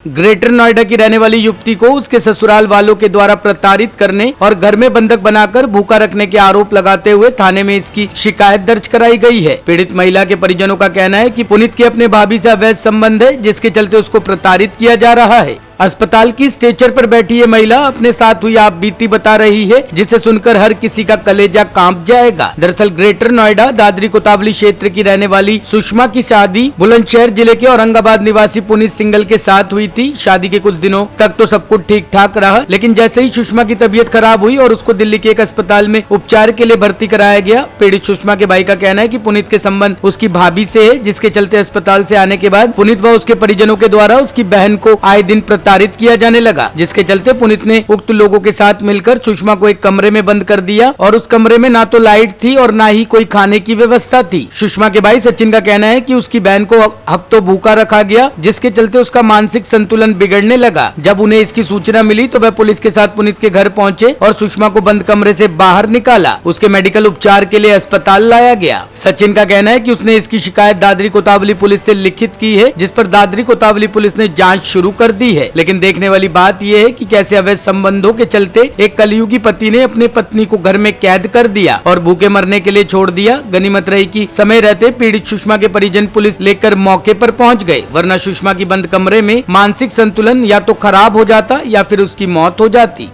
Greater Noida की रहने वाली युवती को उसके ससुराल वालों के द्वारा प्रताड़ित करने और घर में बंधक बनाकर भूखा रखने के आरोप लगाते हुए थाने में इसकी शिकायत दर्ज कराई गई है। पीड़ित महिला के परिजनों का कहना है कि पुनीत के अपने भाभी से अवैध संबंध है, जिसके चलते उसको प्रताड़ित किया जा रहा है। अस्पताल की स्ट्रेचर पर बैठी ये महिला अपने साथ हुई आप बीती बता रही है, जिसे सुनकर हर किसी का कलेजा कांप जाएगा। दरअसल ग्रेटर नोएडा दादरी कोतवाली क्षेत्र की रहने वाली सुषमा की शादी बुलंदशहर जिले के औरंगाबाद निवासी पुनीत सिंघल के साथ हुई थी। शादी के कुछ दिनों तक तो सब कुछ ठीक ठाक रहा, लेकिन जैसे ही सुषमा की तबीयत खराब हुई और उसको दिल्ली के एक अस्पताल में उपचार के लिए भर्ती कराया गया। पीड़ित सुषमा के भाई का कहना है कि पुनीत के संबंध उसकी भाभी से है, जिसके चलते अस्पताल से आने के बाद पुनीत व उसके परिजनों के द्वारा उसकी बहन को आए दिन प्रताड़ित किया जाने लगा, जिसके चलते पुनीत ने उक्त लोगों के साथ मिलकर सुषमा को एक कमरे में बंद कर दिया और उस कमरे में ना तो लाइट थी और ना ही कोई खाने की व्यवस्था थी। सुषमा के भाई सचिन का कहना है कि उसकी बहन को हफ्तों भूखा रखा गया, जिसके चलते उसका मानसिक संतुलन बिगड़ने लगा। जब उन्हें इसकी सूचना मिली तो वह पुलिस के साथ पुनीत के घर पहुंचे और सुषमा को बंद कमरे से बाहर निकाला। उसके मेडिकल उपचार के लिए अस्पताल लाया गया। सचिन का कहना है कि उसने इसकी शिकायत दादरी कोतवाली पुलिस से लिखित की है, जिस पर दादरी कोतवाली पुलिस ने जांच शुरू कर दी है। लेकिन देखने वाली बात यह है कि कैसे अवैध संबंधों के चलते एक कलयुगी पति ने अपने पत्नी को घर में कैद कर दिया और भूखे मरने के लिए छोड़ दिया। गनीमत रही कि समय रहते पीड़ित सुषमा के परिजन पुलिस लेकर मौके पर पहुंच गए, वरना सुषमा की बंद कमरे में मानसिक संतुलन या तो खराब हो जाता या फिर उसकी मौत हो जाती।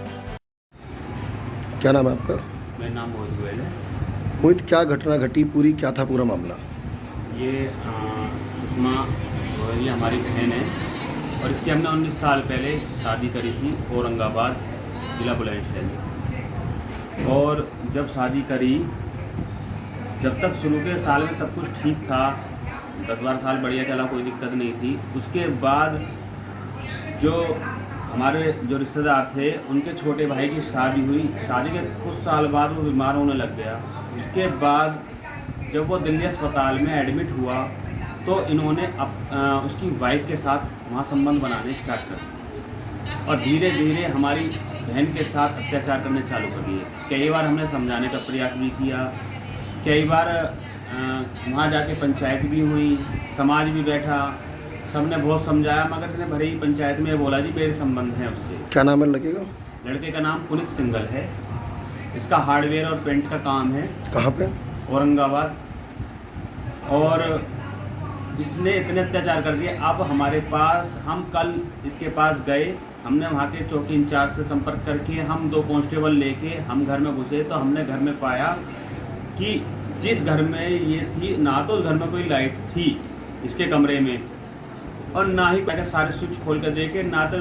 क्या नाम है आपका? मेरा नाम मोहित गोयल है। मोहित, क्या घटना घटी, पूरी क्या था पूरा मामला? ये सुषमा गोयल हमारी बहन है और इसकी हमने 19 साल पहले शादी करी थी औरंगाबाद जिला बुलंदशहर में। और जब शादी करी, जब तक शुरू के साल में सब कुछ ठीक था, 10-12 साल बढ़िया चला, कोई दिक्कत नहीं थी। उसके बाद जो हमारे रिश्तेदार थे उनके छोटे भाई की शादी हुई। शादी के कुछ साल बाद वो बीमार होने लग गया। उसके बाद जब वो दिल्ली अस्पताल में एडमिट हुआ तो इन्होंने उसकी वाइफ के साथ वहाँ संबंध बनाने स्टार्ट कर दिए और धीरे धीरे हमारी बहन के साथ अत्याचार करने चालू कर दिए। कई बार हमने समझाने का प्रयास भी किया, कई बार वहाँ जाके पंचायत भी हुई, समाज भी बैठा, सबने बहुत समझाया, मगर इसने भरी पंचायत में बोला जी मेरे संबंध हैं उससे। क्या नाम है लड़के का? लड़के का नाम पुनीत सिंघल है। इसका हार्डवेयर और पेंट का काम है। कहाँ पे? औरंगाबाद। और इसने इतने अत्याचार कर दिए। अब हमारे पास, हम कल इसके पास गए, हमने वहाँ के चौकी इंचार्ज से संपर्क करके हम 2 कांस्टेबल लेके हम घर में घुसे तो हमने घर में पाया कि जिस घर में ये थी, ना तो उस घर में कोई लाइट थी इसके कमरे में और ना ही सारे स्विच खोल कर देखे, ना तो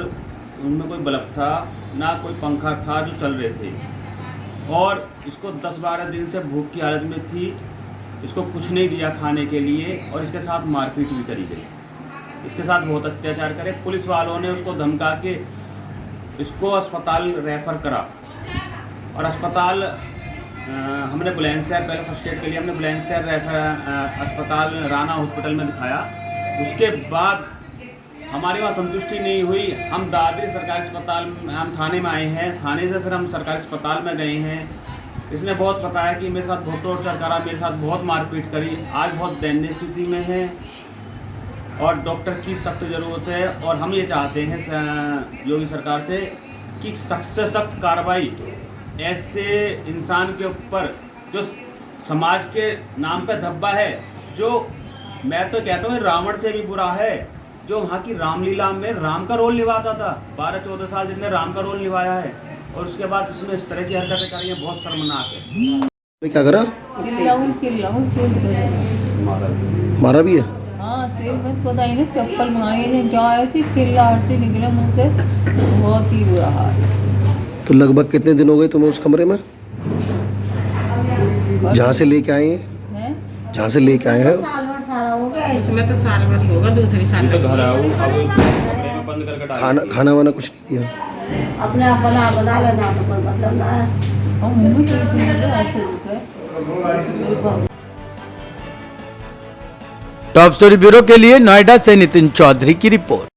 उनमें कोई बल्ब था, ना कोई पंखा था जो चल रहे थे। और इसको 10-12 दिन से भूख की हालत में थी। इसको कुछ नहीं दिया खाने के लिए और इसके साथ मारपीट भी करी गई। इसके साथ बहुत अत्याचार करे। पुलिस वालों ने उसको धमका के इसको अस्पताल रेफर करा और अस्पताल हमने बुलंदशहर, पहले फर्स्ट एड के लिए हमने बुलंदशहर अस्पताल राना हॉस्पिटल में दिखाया। उसके बाद हमारी वहाँ संतुष्टि नहीं हुई। हम दादरी सरकारी अस्पताल में, हम थाने में आए हैं, थाने से फिर हम सरकारी अस्पताल में गए हैं। इसने बहुत बताया कि मेरे साथ बहुत टॉर्चर करा, मेरे साथ बहुत मारपीट करी। आज बहुत दयनीय स्थिति में है और डॉक्टर की सख्त ज़रूरत है। और हम ये चाहते हैं योगी सरकार से कि सख्त से सख्त कार्रवाई ऐसे इंसान के ऊपर जो समाज के नाम पे धब्बा है, जो मैं तो कहता हूँ रावण से भी बुरा है, जो वहाँ की रामलीला में राम का रोल निभाता था। 12-14 साल जिसने राम का रोल निभाया है और उसके बाद उसने इस तरह की हरकतें करी हैं, बहुत शर्मनाक है। क्या करा? चिल्लाऊं मारा भी है? हाँ, सिर बस पता ही नहीं, चप्पल मारी जहाँ ऐसी चिल्लाहट से निकले मुँह से, बहुत ही बुरा हाल। तो लगभग कितने दिन हो गए तुम्हें उस कमरे में जहाँ से लेके आए हैं? जहाँ से लेके आए हैं? इसमें तो साल भर होगा, दूसरी साल तो घर आओ, अब बंद करके डाल। खाना वाना कुछ नहीं दिया? अपने आप बना लेना तो कोई मतलब ना है। टॉप स्टोरी ब्यूरो के लिए नोएडा से नितिन चौधरी की रिपोर्ट।